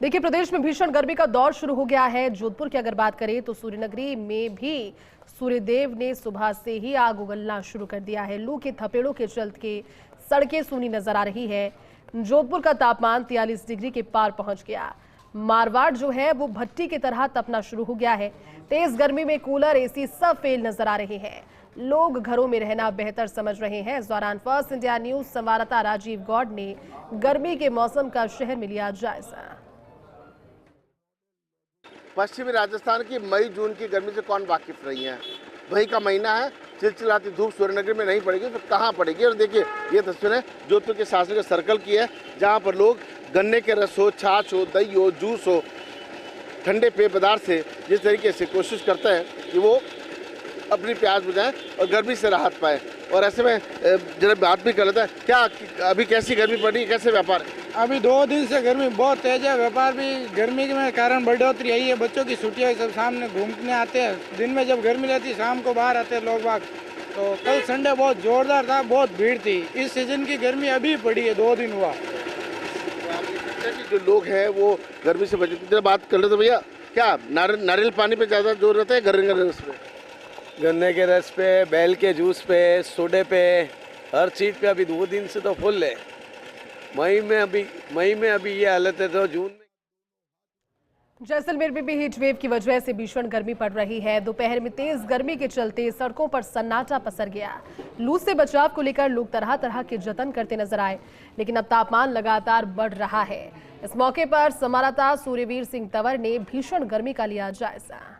देखिए, प्रदेश में भीषण गर्मी का दौर शुरू हो गया है। जोधपुर की अगर बात करें तो सूर्यनगरी में भी सूर्यदेव ने सुबह से ही आग उगलना शुरू कर दिया है। लू के थपेड़ों के चलते सड़कें सूनी नजर आ रही है। जोधपुर का तापमान 43 डिग्री के पार पहुंच गया। मारवाड़ जो है वो भट्टी की तरह तपना शुरू हो गया है। तेज गर्मी में कूलर, एसी सब फेल नजर आ रहे हैं। लोग घरों में रहना बेहतर समझ रहे हैं। इस दौरान फर्स्ट इंडिया न्यूज संवाददाता राजीव गौड़ ने गर्मी के मौसम का शहर में लिया जायजा। पश्चिमी राजस्थान की मई जून की गर्मी से कौन वाकिफ रही है। वही का महीना है, चिलचिलाती धूप सूर्यनगरी में नहीं पड़ेगी तो कहाँ पड़ेगी। और देखिए ये तस्वीरें जोधपुर के शासकीय सर्कल की है, जहाँ पर लोग गन्ने के रस हो, छाछ हो, दही हो, जूस हो, ठंडे पेय पदार्थ से जिस तरीके से कोशिश करते हैं कि वो अपनी प्यास बुझाएं और गर्मी से राहत पाए। और ऐसे में जरा बात भी कर लेते हैं, क्या अभी कैसी गर्मी पड़ी है, कैसे व्यापार है? अभी 2 दिन से गर्मी बहुत तेज है। व्यापार भी गर्मी के कारण बढ़ोतरी आई है। बच्चों की छुट्टियां सब सामने घूमने आते हैं। दिन में जब गर्मी रहती है, शाम को बाहर आते हैं लोग बाग। तो कल संडे बहुत जोरदार था, बहुत भीड़ थी। इस सीजन की गर्मी अभी पड़ी है, 2 दिन हुआ। जो लोग हैं वो गर्मी से बचे। जरा बात कर लेते भैया, क्या नारियल पानी पे ज़्यादा जोर रहता है, गन्ने के रस पे? गन्ने के रस पे, बैल के जूस पे, सोडे पे, हर चीज़ पे अभी 2 दिन से तो फुल है। मई में अभी ये हालत है तो जून में। जैसलमेर में भी हीट वेव की वजह से भीषण गर्मी पड़ रही है। दोपहर में तेज गर्मी के चलते सड़कों पर सन्नाटा पसर गया। लू से बचाव को लेकर लोग तरह तरह के जतन करते नजर आए, लेकिन अब तापमान लगातार बढ़ रहा है। इस मौके पर संवाददाता सूर्यवीर सिंह तंवर ने भीषण गर्मी का लिया जायजा।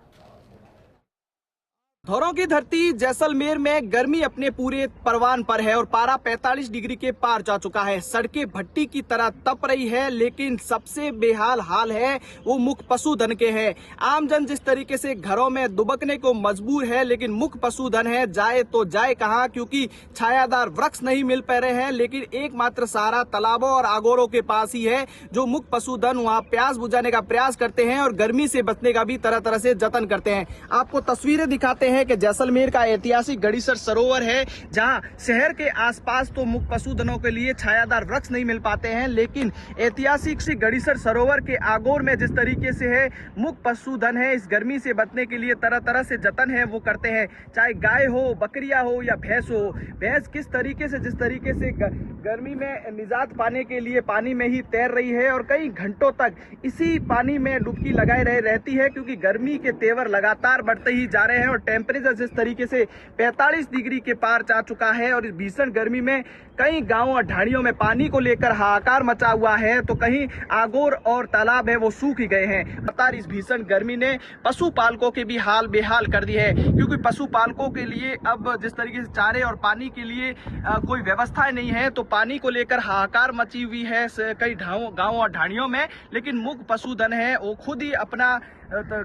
धौरों की धरती जैसलमेर में गर्मी अपने पूरे परवान पर है और पारा 45 डिग्री के पार जा चुका है। सड़कें भट्टी की तरह तप रही है, लेकिन सबसे बेहाल हाल है वो मुख्य पशुधन के हैं। आमजन जिस तरीके से घरों में दुबकने को मजबूर है, लेकिन मुख्य पशुधन है जाए तो जाए कहाँ, क्योंकि छायादार वृक्ष नहीं मिल पा रहे हैं। लेकिन एकमात्र सहारा तालाबों और आगोरों के पास ही है, जो मुख्य पशुधन वहाँ प्यास बुझाने का प्रयास करते हैं और गर्मी से बचने का भी तरह तरह से जतन करते हैं। आपको तस्वीरें दिखाते हैं कि जैसलमेर का ऐतिहासिक गड़ीसर सरोवर है, जहां शहर के आसपास तो मुख्य पशुधनों के लिए छायादार वृक्ष नहीं मिल पाते हैं, लेकिन ऐतिहासिक सी गड़ीसर सरोवर के आगोर में जिस तरीके से है मुख्य पशुधन है, इस गर्मी से बचने के लिए तरह तरह से जतन है वो करते हैं। चाहे गाय हो, बकरियां हो या भैंस हो। भैंस किस तरीके से जिस तरीके से गर्मी में निजात पाने के लिए पानी में ही तैर रही है और कई घंटों तक इसी पानी में डुबकी लगाए रहती है, क्योंकि गर्मी के तेवर लगातार बढ़ते ही जा रहे हैं और टेम्परेचर जिस तरीके से 45 डिग्री के पार जा चुका है। और इस भीषण गर्मी में कई गांवों और ढाणियों में पानी को लेकर हाहाकार मचा हुआ है, तो कहीं आगोर और तालाब है वो सूख ही गए हैं। लगातार इस भीषण गर्मी ने पशुपालकों के भी हाल बेहाल कर दी है, क्योंकि पशुपालकों के लिए अब जिस तरीके से चारे और पानी के लिए कोई व्यवस्था नहीं है, तो पानी को लेकर हाहाकार मची हुई है कई गांवों और ढाणियों में। लेकिन मुख्य पशुधन है वो खुद ही अपना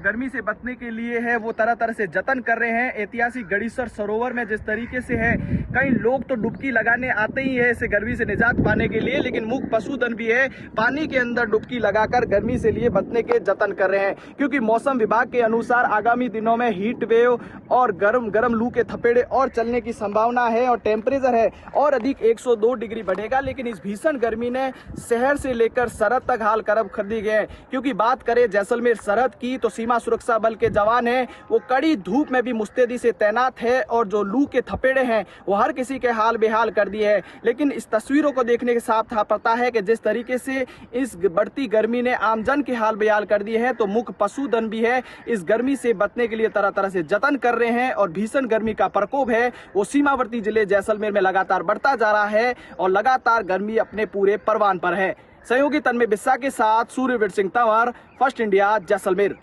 गर्मी से बचने के लिए है वो तरह तरह से जतन कर रहे हैं। ऐतिहासिक गड़ीसर सरोवर में जिस तरीके से है, कई लोग तो डुबकी लगाने आते ही है इसे गर्मी से निजात पाने के लिए, लेकिन मुख्य पशुधन भी है पानी के अंदर डुबकी लगाकर गर्मी से लिए बचने के जतन कर रहे हैं। क्योंकि मौसम विभाग के अनुसार आगामी दिनों में हीट वेव और गर्म लू के थपेड़े और चलने की संभावना है और टेम्परेचर है और अधिक 102 डिग्री बढ़ेगा। लेकिन इस भीषण गर्मी ने शहर से लेकर सरहद तक हाल करब कर दी गए। क्योंकि बात करें जैसलमेर सरहद की, तो सीमा सुरक्षा बल के जवान हैं वो कड़ी धूप में भी मुस्तैदी से तैनात है और जो लू के थपेड़े हैं वो हर किसी के हाल बेहाल कर दिए है। लेकिन इस तस्वीरों को देखने के साथ पता है कि जिस तरीके से इस बढ़ती गर्मी ने आमजन के हाल बेहाल कर दिए हैं, तो मुख्य पशुधन भी है इस गर्मी से बचने के लिए तरह तरह से जतन कर रहे हैं। और भीषण गर्मी का प्रकोप है वो सीमावर्ती जिले जैसलमेर में लगातार बढ़ता जा रहा है और लगातार गर्मी अपने पूरे परवान पर है। सहयोगी तन्मय बिस्सा के साथ सूर्यवीर सिंह तंवर, फर्स्ट इंडिया, जैसलमेर।